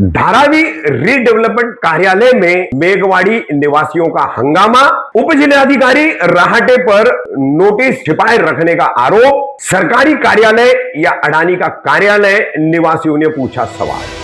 Dharavi redevelopment कार्यालय में मेघवाड़ी निवासियों का हंगामा, उप जिलाधिकारी राहटे पर नोटिस छिपाए रखने का आरोप, सरकारी कार्यालय या अडानी का कार्यालय, निवासियों ने पूछा सवाल।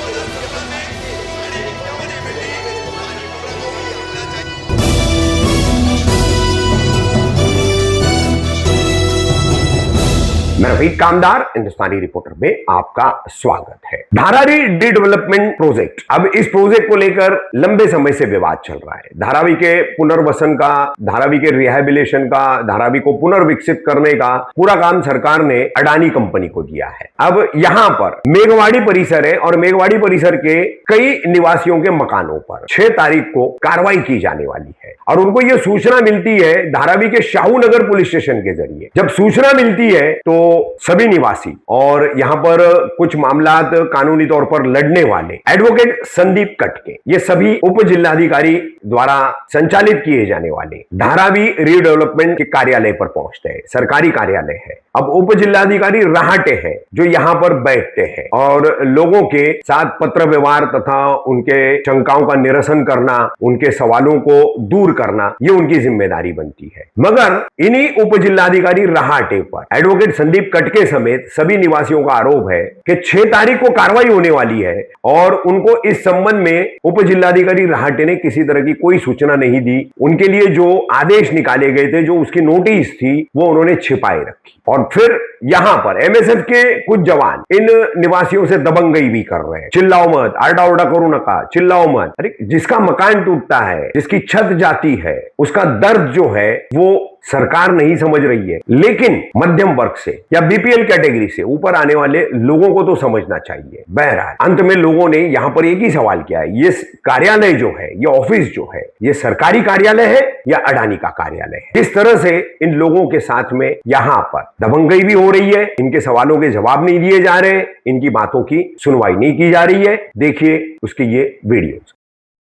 मैं रफीक कामदार, हिंदुस्तानी रिपोर्टर में आपका स्वागत है। धारावी रीडेवलपमेंट प्रोजेक्ट, अब इस प्रोजेक्ट को लेकर लंबे समय से विवाद चल रहा है। धारावी के पुनर्वसन का, धारावी के रिहैबिलिटेशन का, धारावी को पुनर्विकसित करने का पूरा काम सरकार ने अडानी कंपनी को दिया है। अब यहां पर मेघवाड़ी परिसर है और मेघवाड़ी परिसर के कई निवासियों के मकानों पर 6 तारीख को कार्रवाई की जाने वाली है और उनको यह सूचना मिलती है धारावी के शाहू नगर पुलिस स्टेशन के जरिए। जब सूचना मिलती है तो सभी निवासी और यहां पर कुछ मामलात कानूनी तौर पर लड़ने वाले एडवोकेट संदीप कटके, ये सभी उप जिलाधिकारी द्वारा संचालित किए जाने वाले धारावी रीडेवलपमेंट के कार्यालय पर पहुंचते हैं। सरकारी कार्यालय है। अब उप जिलाधिकारी राहटे हैं जो यहां पर बैठते हैं और लोगों के साथ पत्र व्यवहार तथा उनके शंकाओं का निरसन करना, उनके सवालों को दूर करना, ये उनकी जिम्मेदारी बनती है। मगर इन्हीं उप जिलाधिकारी राहटे पर एडवोकेट संदीप कटके समेत सभी निवासियों का आरोप है कि 6 तारीख को कार्रवाई होने वाली है और उनको इस संबंध में उप जिलाधिकारी राहटे ने किसी तरह की कोई सूचना नहीं दी। उनके लिए जो आदेश निकाले गए थे, जो उसकी नोटिस थी, वो उन्होंने छिपाए रखी। और फिर यहां पर एमएसएफ के कुछ जवान इन निवासियों से दबंगई भी कर रहे हैं। चिल्लाओ मत, आरडा उरडा करो नका, चिल्लाओ मत। अरे जिसका मकान टूटता है, जिसकी छत जाती है, उसका दर्द जो है वो सरकार नहीं समझ रही है, लेकिन मध्यम वर्ग से या बीपीएल कैटेगरी से ऊपर आने वाले लोगों को तो समझना चाहिए। बहरहाल अंत में लोगों ने यहां पर एक ही सवाल किया है, ये कार्यालय जो है, ये ऑफिस जो है, ये सरकारी कार्यालय है या अडानी का कार्यालय है? किस तरह से इन लोगों के साथ में यहां पर दबंगई भी हो रही है, इनके सवालों के जवाब नहीं दिए जा रहे, इनकी बातों की सुनवाई नहीं की जा रही है। देखिए उसकी ये वीडियो।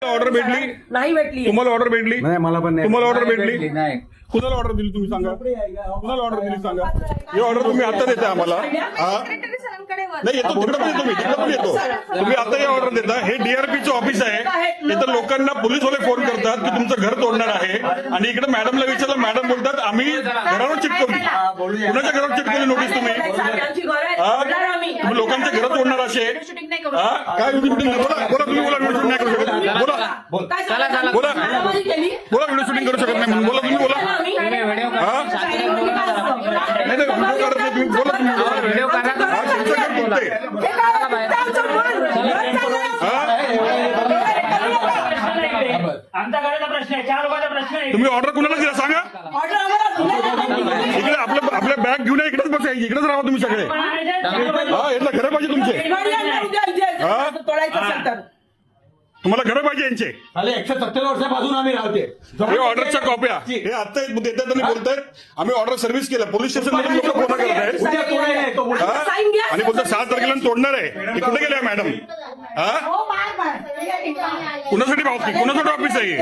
ऑर्डर भेटली नाही भेटली तुम्हाला ऑर्डर भेटली नाही मला पण नाही तुम्हाला ऑर्डर भेटली नाही कुणाला ऑर्डर दिली तुम्ही सांगा कुणाला ऑर्डर दिली सांगा ही ऑर्डर तुम्ही आता देता आम्हाला नाही येतो तिकडे पण येतो मी तिकडे पण येतो तुम्ही आता ही ऑर्डर देता हे डीआरपीचं ऑफिस आहे इथं लोकांना पोलीसवाले फोन करतात की तुमचं घर तोडणार आहे आणि इकडे मॅडमला विचारलं मॅडम बोलतात आम्ही घरावर चिटकवली कुणाच्या घरावर चिटकवली नोटीस तुम्ही तुम्ही लोकांच्या घरात तोडणार असे काय व्हिडिओ शूटिंग बोला बोला तुम्ही बोला व्हिडिओ शूटिंग नाही करू शकत बोला बोला बोला व्हिडिओ शूटिंग करू शकत नाही म्हणून बोला तुम्ही बोला तुम्ही ऑर्डर कुणाला दिला सांगा इकडे आपल्या बॅग घेऊन इकडेच बसायची इकडेच राहा तुम्ही सगळे यातला घरं पाहिजे तुमचे तुम्हाला घरं पाहिजे यांचे 170 वर्षापासून आम्ही राहते हे ऑर्डरच्या कॉप्या हे आता देतात आणि बोलतायत आम्ही ऑर्डर सर्व्हिस केलं पोलीस स्टेशन मध्ये लोक फोन करत आहेत आणि बोलतात 7 तारखेला तोडणार आहे हे कुठे गेले मॅडम कुणासाठी कुणासाठी ऑफिस आहे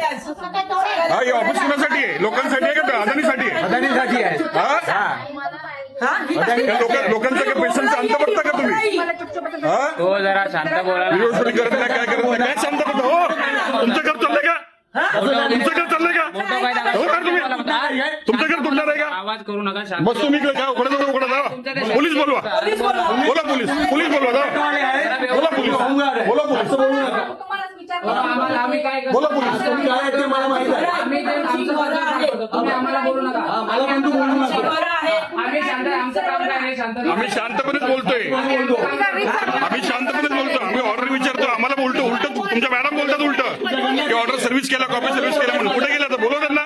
हे ऑफिस कुणासाठी आहे लोकांसाठी आहे का अदानीसाठी आहे लोकांचा काही पैशांचा अंत बघता का तुम्ही हो जरा शांत बोला व्हिडिओ शूटिंग करत नाही काय करत नाही काय शांत बघता हो तुमचं घर चाललंय का तुमचं घर चाललंय का हो का तुम्ही तुमचं घर तोडणार आहे का आवाज करू नका बस तुम्ही इकडे काय उघडा उघडा जा पोलीस बोलवा बोला पोलीस बोलवा जा बोला पोलीस बोला पोलीस आम्ही काय बोला पोलीस तुम्ही काय आहे ते मला माहिती आहे तुम्ही आम्हाला बोलू नका मला पण तू बोलू नका आम्ही शांत आमचं काम काय आहे शांत आम्ही शांतपणेच बोलतोय आम्ही शांतपणेच बोलतो आम्ही ऑर्डर विचारतो आम्हाला बोलतो उलट तुमच्या मॅडम बोलतात उलट की ऑर्डर सर्व्हिस केला कॉपी सर्व्हिस केला म्हणून कुठे गेला तर बोलव त्यांना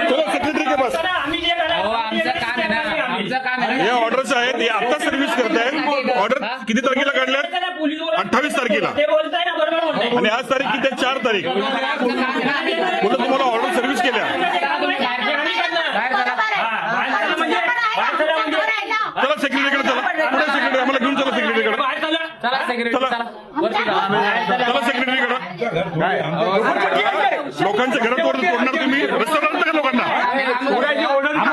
चलो सेक्रेटरी के पास हे ऑर्डर्स आहेत हे आता सर्व्हिस करतायत ऑर्डर किती तारखेला काढल्यात 28 तारखेला आणि आज तारीख किती आहे 4 तारीख बोलतो तुम्हाला ऑर्डर सर्व्हिस केल्या चला सेक्रेटरीकडे चला कुठे सेक्रेटरी आम्हाला घेऊन चला सेक्रेटरीकडे चला सेक्रेटरीकडे लोकांच्या घरात तोडणार तुम्ही रस्त्यावर आणता का लोकांना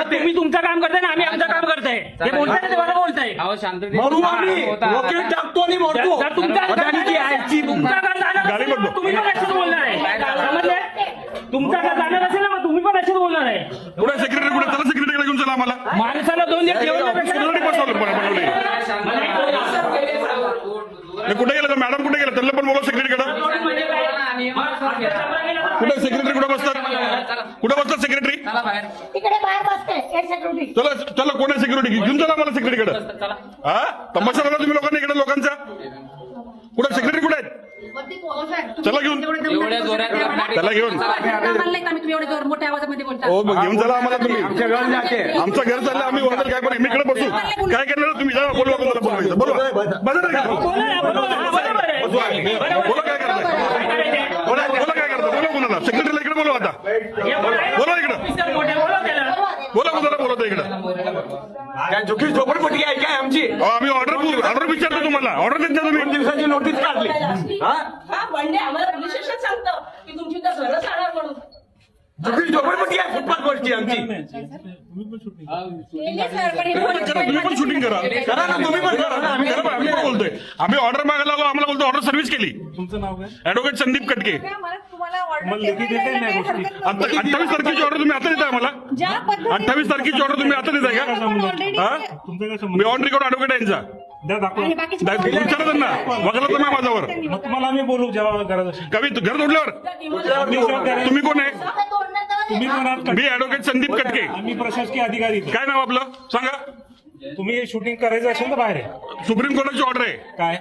तुम्ही तुमचं काम करताय ना आम्ही आमचं काम करताय हे बोलताय ना ते मला बोलताय अहो शांततेत मरू आम्ही होता. रॉकेट टाकतो आणि मरतो जर तुमचा अदानीची आईची तुमचा का जाणार गाडी असेल बघतो. तर तुम्ही पण असेच बोलणार आहे. समजले? तुमचा का जाणार असेल ना मग तुम्ही पण असेच बोलणार आहे. कुठे सेक्रेटरी कुठे चला सेक्रेटरीकडे घेऊन चला आम्हाला माणसाला 2 दिवस ठेवण्यापेक्षा सेक्रेटरी बनवली कुठे गेलं मॅडम कुठे गेलं त्यांना पण बोलव सेक्रेटरीकडे कुठे सेक्रेटरी कुठे बसतात सेक्रेटरी चला बाहेर तिकडे बाहेर बसते हेड सिक्युरिटी. चला चला कोण आहे सेक्युरिटी घेऊन चला मला सेक्रेटरीकडे चला हा तमाशा लावला तुम्ही लोकांनी इकडे लोकांचा कुठे सेक्रेटरी कुठे आहेत चला घेऊन एवढ्या जोरात लपनाटी- त्याला घेऊन तुम्ही एवढे जोर मोठ्या आवाजामध्ये बोलता. हो मग घेऊन चला आम्हाला तुम्ही आमच्या घर जाते आमचं घर चाललं आम्ही ऑर्डर काय पण मी इकडे बसू काय करणार तुम्ही जा बोलवा कोणाला बोलवायचं बोलवा बसा ना. बोला ना, बरोबर आहे, बरोबर आहे. बोला काय करताय बोला काय करता बोला कोणाला सेक्रेटरीला इकडे बोलवा आता बोला इकडं मिस्टर मोठे बोला त्याला. बोला कोणाला बोलवता इकडं काय चुकी झोपडपट्टी आहे काय आमची आम्ही ऑर्डर विचारतो तुम्हाला ऑर्डर देत जा 2 तुम्ही दिवसाची नोटीस काढली हा हा बंडे आम्हाला पोलीस स्टेशन सांगतं की तुमची तर घरच राहणार म्हणून. चुकी झोपडपट्टी आहे फुटपाथ वरची आमची तुम्ही पण शूटिंग करा करा ना तुम्ही पण करा ना आम्ही करा, आम्ही पण बोलतोय आम्ही ऑर्डर मागायला आलो आम्हाला बोलतो ऑर्डर सर्व्हिस केली तुमचं नाव काय? ऍडव्होकेट संदीप कटके मला तुम्हाला order मला लेखी देता येईल नाही गोष्टी. आता 28 तारखेची ऑर्डर तुम्ही आता देताय आम्हाला ज्या पद्धतीने 28 तारखेची ऑर्डर तुम्ही आता देताय का हा तुमचं काय मी संबंध? ऑन रेकॉर्ड ॲडव्होकेट आहे यांचा द्या दाखवा. विचारा त्यांना वगळा तर नाही माझ्यावर मग तुम्हाला आम्ही बोलू जेव्हा गरज असेल. कवी घर तोडल्यावर तुम्ही कोण आहे तुम्ही पण आहात मी ॲडव्होकेट संदीप कटके आम्ही प्रशासकीय अधिकारी इथे. काय नाव आपलं सांगा तुम्ही शूटिंग करायचं असेल तर बाहेर आहे. सुप्रीम कोर्टाची ऑर्डर आहे काय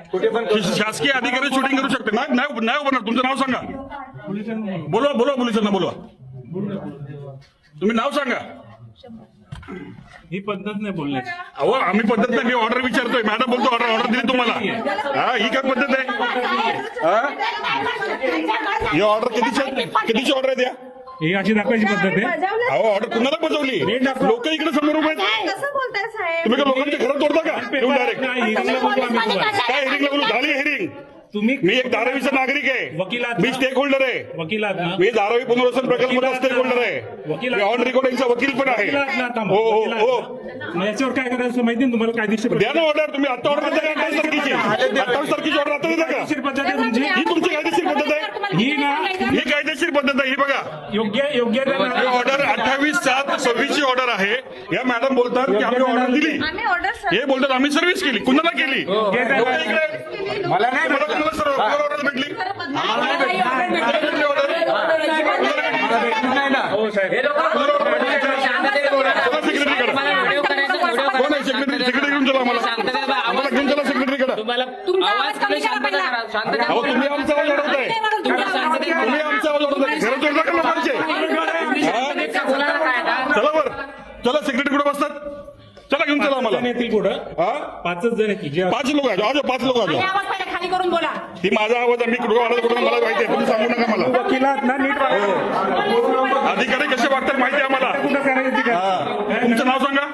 शासकीय अधिकारी शूटिंग करू शकते नाही होणार तुमचं नाव सांगा पोलिसांना बोलवा पोलिसांना बोलवा तुम्ही नाव सांगा ही पद्धत नाही बोलण्याची. अहो आम्ही पद्धत नाही मी ऑर्डर विचारतोय मॅडम बोलतो ऑर्डर दिली तुम्हाला हा ही काय पद्धत आहे हा ही ऑर्डर कितीची ऑर्डर आहे द्या ही अशी दाखवायची पद्धत आहे. अहो ऑर्डर कुणाला बजावली लोक इकडे समोर उभे आहेत कसं बोलताय साहेब? तुम्ही का लोकांच्या घरात तोडता का येऊन डायरेक्ट नाही, हिरिंगला बोलतो आम्ही तुम्हाला. काय हिरिंगला बोलू झाली हिरिंग तुम्ही मी एक धारावीचा नागरिक आहे वकील आहात मी ना? स्टेक होल्डर आहे वकील आहात ना? मी धारावी पुनर्वसन प्रकल्पाचा स्टेक होल्डर वकील आहे आहात. ऑन रेकॉर्ड यांचा वकील पण आहे वकील आहात ना आता? हो वकील आहात हो ना? मग याच्यावर काय करायचं माहिती आहे ना तुम्हाला कायदेशीर द्या ना ऑर्डर तुम्ही आता ऑर्डर देता का 28 तारखेची 28 तारखेची ऑर्डर आता देता का कायदेशीर पद्धत आहे तुमची. ही तुमची कायदेशीर पद्धत आहे ही ना ही कायदेशीर पद्धत आहे ही बघा योग्य ही ऑर्डर 28/7/26 ची ऑर्डर आहे या मॅडम बोलतात की आम्ही ऑर्डर दिली आम्ही ऑर्डर हे बोलतात आम्ही सर्व्हिस केली कुणाला केली लोकं इकडे मला नाही मला कुणाला सर्व ऑर्डर भेटली नाही ना हो साहेब शांततेत बोला. चला सेक्रेटरीकडे तुम्हाला व्हिडिओ करायचा व्हिडिओ कोण आहे सेक्रेटरी घेऊन चला आम्हाला शांततेत आम्हाला घेऊन चला सेक्रेटरीकडे तुम्हाला तुमचा आवाज आवाज कमी कमी करा शांतता पहिला. करा शांतता अहो तुम्ही आमचा आवाज वाढवताय तुम्ही आमचा आवाज वाढवताय घरात जोडता का लोकांचे शांततेत बोलायला काय आता? चला बर चला सेक्रेटरी कुठे बसतात चला घेऊन चला आम्हाला जण येतील पुढं हा 5च जण येतील जे 5 लोक आहे आज 5 लोक आणि आहे आवाज पहिला खाली करून बोला. ही माझा आवाज आहे मी कुठं आवाज कुठं मला माहिती आहे तुम्ही सांगू नका मला वकील आहात ना नीट वागा. अधिकारी कसे वागतात माहिती आहे आम्हाला कुठं करायचं ते करा. हा. तुमचं नाव सांगा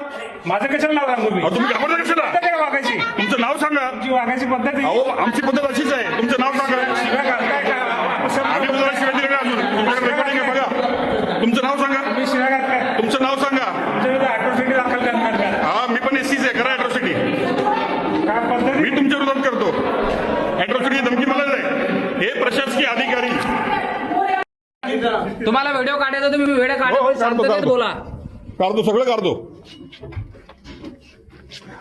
माझं कशाला नाव सांगू मी अहो, तुम्ही घाबरता कशाला पद्धत आहे वागायची तुमचं नाव सांगा तुमची वागायची पद्धत आहे. अहो आमची पद्धत अशीच आहे तुमचं नाव सांगा शिव्या घालताय का? आम्ही तुम्हाला शिवाय दिले नाही अजून तुमच्याकडे रेकॉर्डिंग आहे बघा तुमचं नाव सांगा तुम्ही शिव्या घालताय तुमचं नाव सांगा तुमच्याकडे अॅट्रॉसिटी दाखल करणार का? हा मी पण एससीच आहे करा अॅट्रॉसिटी काय पद्धत मी तुमच्या विरोधात करतो अॅट्रॉसिटी धमकी मलाच आहे हे प्रशासकीय अधिकारी तुम्हाला व्हिडिओ काढायचा तुम्ही व्हिडिओ काढा शांततेत बोला काढतो सगळं काढतो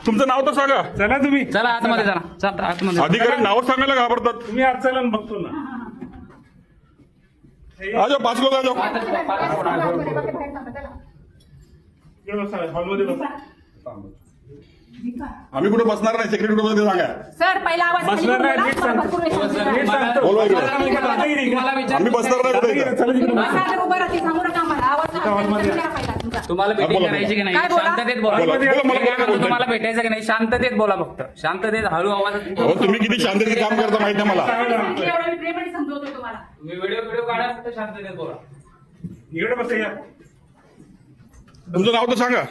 तुमचं नाव तर सांगा चला तुम्ही चला आतमध्ये चला चला आतमध्ये अधिकारी नाव सांगायला घाबरतात तुम्ही आज चला आणि बघतो ना आ जाओ 5 लोक आ जाओ हॉलमध्ये बसा. आम्ही कुठे बसणार नाही सेक्रेटरी कुठे बसते सांगा सर पहिला आवाज खाली बसणार करून नाही, बोला. नीट सांगतो. भरपूर वेळ सांगितलं. नीट सांगतो. बोलवा इकडे. तुम्हाला विचार आम्ही बसणार नाही कुठे इथं. चला तिकडे बसा. बसा, उभं राहते, सांगू नका आम्हाला. आवाज हॉलमध्ये कमी करा पहिला तुमचा. तुम्हाला भेटी बोला, करायची की नाही काय बोला? शांततेत बोला बोला, बोला, मला मी काय म्हणतो, बोला. तुम्हाला भेटायचं की नाही शांततेत बोला फक्त शांततेत हळू आवाज हो तुम्ही किती शांततेत काम करता माहिती आहे मला एवढं मी प्रेमाने समजवतोय तुम्हाला. तुम्ही व्हिडिओ काढा फक्त शांततेत बोला इकडे बसा या. तुमचं नाव तर सांगा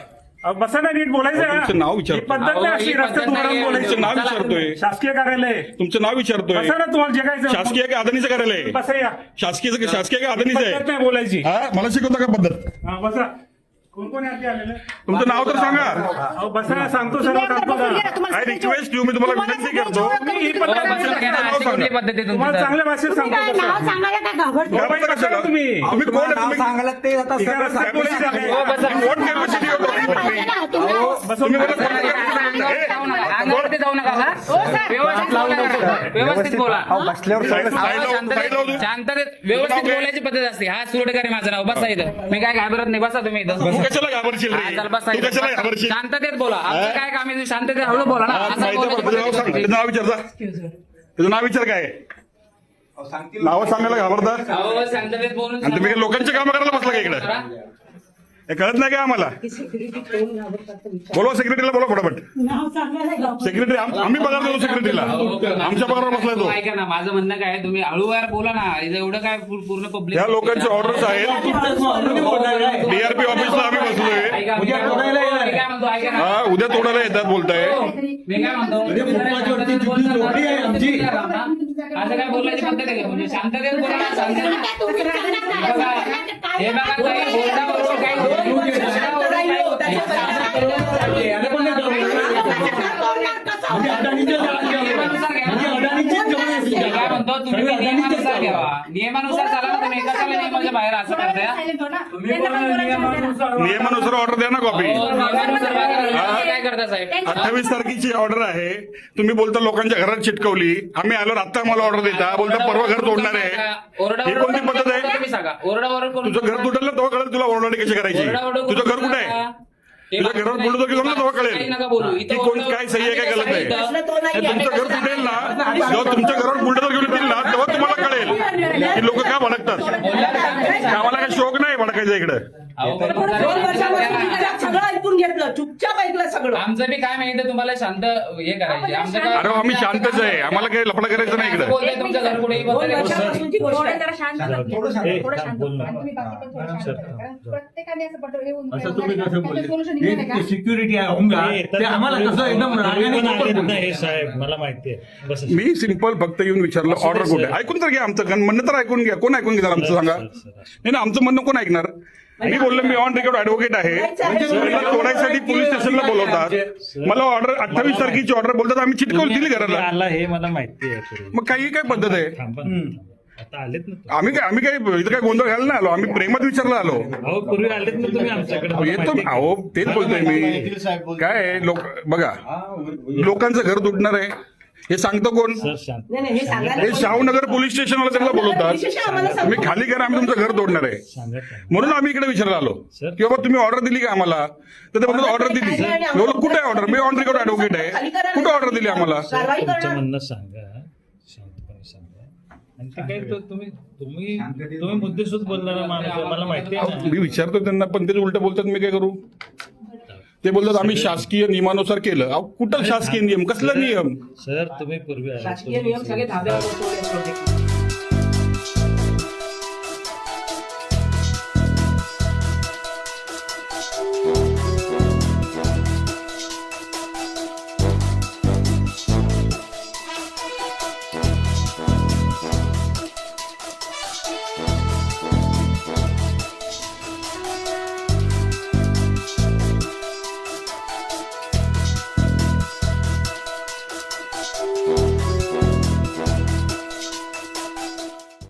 अहो, बसा ना नीट बोलायचं ना. तुमचं नाव विचार. ही पद्धत नाही अशी अहो, ही रस्त्यात पद्धत उभारून नाही. बोलायचं. तुमचं नाव चला, विचारतोय शासकीय कार्यालय आहे. तुमचं नाव विचारतोय बसा ना तुम्हाला जे काय शासकीय का अदानीचं कार्यालय आहे? बसा या. शासकीय का अदानीचं पद्धत आहे नाही बोलायची हा मला शिकवता का पद्धत हा बसा कोण कोण आहे आलेलं? तुमचं नाव तर सांगा. अहो बसा, सांगतो सर्व करतो का? आय रिक्वेस्ट यू, मी तुम्हाला विनंती करतो. मी ही पद्धत हो, बसा, काय नाही, अशी कुठली पद्धत आहे तुम्हाला तुमची? चांगल्या भाषेत सांगतो बसा. सांगायला काय घाबरतो घाबरता कशाला? तुम्ही तुम्ही कोण आहे? तुम्ही सांगायला ते आता ठीक आहे, सगळं पोलीस आहे. हो, बसा. what capacity of document? बसा, तुम्ही मला अंगावरती जाऊ नका का? व्यवस्थित बोला जरा. व्यवस्थित बोला. बसल्यावर साईड सगळं लावून- साईड लावून तू. शांततेत व्यवस्थित बोलायची पद्धत असते. हा सुरडकर माझं नाव, बसा इथं. मी काय घाबरत नाही, बसा तुम्ही इथं. तू कशाला घाबरशील हा, रे? चल बसा तू इथं. कशाला घाबरशील? शांततेत बोला. आमचं काय काम आहे? शांततेत हळू बोला ना. हा, असं माहिती आहे, बोलायची तुझं नाव पद्धत सांग. असते. तुझं नाव विचारता. तुझं नाव विचार काय आहे? नाव सांगायला घाबरता अहो, शांततेत बोलून आणि तुम्ही काय लोकांची कामं करायला बसला का इकडे? हे कळत नाही का आम्हाला? बोलवा सेक्रेटरीला, बोला फटाफट. सेक्रेटरी आम्ही पगार देतो सेक्रेटरीला. आमच्या पगारावर बसलाय तो. ऐका ना, माझं म्हणणं काय आहे, तुम्ही हळूवार बोला ना. इथं एवढं काय पूर्ण पब्लिक या लोकांचे ऑर्डर्स आहेत. डीआरपी ऑफिसला आम्ही बसलोय. ऐका, मी काय म्हणतो, ऐका ना. हा, उद्या तोडायला येतात बोलताय. मी काय म्हणतो, असं काय बोलायची पद्धत आहे का? म्हणजे शांततेत बोला ना, शांततेत. हे बघा, काही बोलण्याबरोबर काही काय म्हणतो, तुम्ही नियमानुसार घ्यावा. नियमानुसार चाला ना तुम्ही. कशाला नियमाच्या बाहेर असं करताय? नियमानुसार ऑर्डर द्या ना कॉपी. नियमानुसार काय करता साहेब? 28 तारखेची ऑर्डर आहे. तुम्ही बोलता लोकांच्या घरात चिटकवली. आम्ही आलो, आता आम्हाला ऑर्डर देता. बोलता परवा घर तोडणार आहे. ही कोणती पद्धत आहे? तुम्ही सांगा. ओरडाओरड करून तुझं घर तुटलं ना, तेव्हा कळेल तुला ओरडणी कशी करायची. तुझं घर कुठे आहे? तुझ्या घरावर बुलडोजर घेऊन ना, तेव्हा कळेल काही नका बोलू. की कोण काय सही आहे, काय गलत आहे. हे तुमचं घर तुटेल ना, जेव्हा तुमच्या घरावर बुलडोजर घेऊन येतील ना, तेव्हा तुम्हाला कळेल की लोक काय भडकतात. आम्हाला काही शोक नाही भडकायचा इकडे. सगळं ऐकून घेतलं, चुपचाप ऐकलं सगळं. आमचं बी काय माहिती तुम्हाला शांत हे करायचे. आमचं काय अरे आम्ही शांतच आहे. आम्हाला काही लफडा करायचं नाही इकडे. बोलतोय तुमच्या घर पुढे दोन वर्षापासूनची गोष्ट आहे. जरा शांत बसा. थोडं शांत बसा. आणि तुम्ही बाकी पण थोडं शांत बसा. कारण प्रत्येकाने असं पटवून येऊन असं तुम्ही कसं बोलले? सोल्युशन निघालं का? सिक्युरिटी आहे होंगा ते आम्हाला कसं एकदम रागाने बोलतो. हे साहेब मला माहिती आहे. बस मी सिंपल फक्त येऊन विचारलं ऑर्डर कुठे. ऐकून तर घ्या आमचं म्हणणं तर ऐकून घ्या. कोण ऐकून घेणार आमचं सांगा. नाही ना, आमचं म्हणणं कोण ऐकणार? मी बोललो मी ऑन रेकॉर्ड ऍडव्होकेट आहे. मला तोडायसाठी पोलीस स्टेशनला बोलवतात. मला ऑर्डर 28 तारखेची ऑर्डर बोलतात. आम्ही चिटकवून दिली घराला. आला हे मला माहिती आहे. मग काही काय पद्धत आहे? आता आलेत ना आम्ही काय इथं काय गोंधळ घालायला नाही आलो. आम्ही प्रेमात विचारला आलो. अहो पूर्वी आलेत ना तुम्ही आमच्याकडे. येतो अहो, तेच बोलतोय मी. काय लोक बघा, लोकांचं घर तुटणार आहे हे सांगतो कोण? नाही, नाही, हे सांगायला हे शाहूनगर पोलीस स्टेशनला त्यांना विशेष आम्हाला बोलवतात. तुम्ही खाली करा, आम्ही तुमचं घर तोडणार आहे. म्हणून आम्ही इकडे विचारायला आलो की बाबा तुम्ही ऑर्डर दिली का आम्हाला. तर ते म्हणतात ऑर्डर दिली. मी बोललो कुठे order? Me on record advocate आहे. कुठे ऑर्डर दिली आम्हाला? कारवाई तुमचं करणार. म्हणणं सांगा, शांतपणे सांगा. आणि ते काय तुम्ही मुद्देसूद बोलणारा माणूस आहे, मला माहिती आहे ना. मी विचारतो त्यांना, पण ते उलट बोलतात. मी काय करू? ते बोलतात आम्ही शासकीय नियमानुसार केलं. अहो कुठं शासकीय नियम? कसला नियम? सर तुम्ही पूर्वी आले. राजकीय नियम सगळे धाब्यावर बसवले प्रोजेक्ट.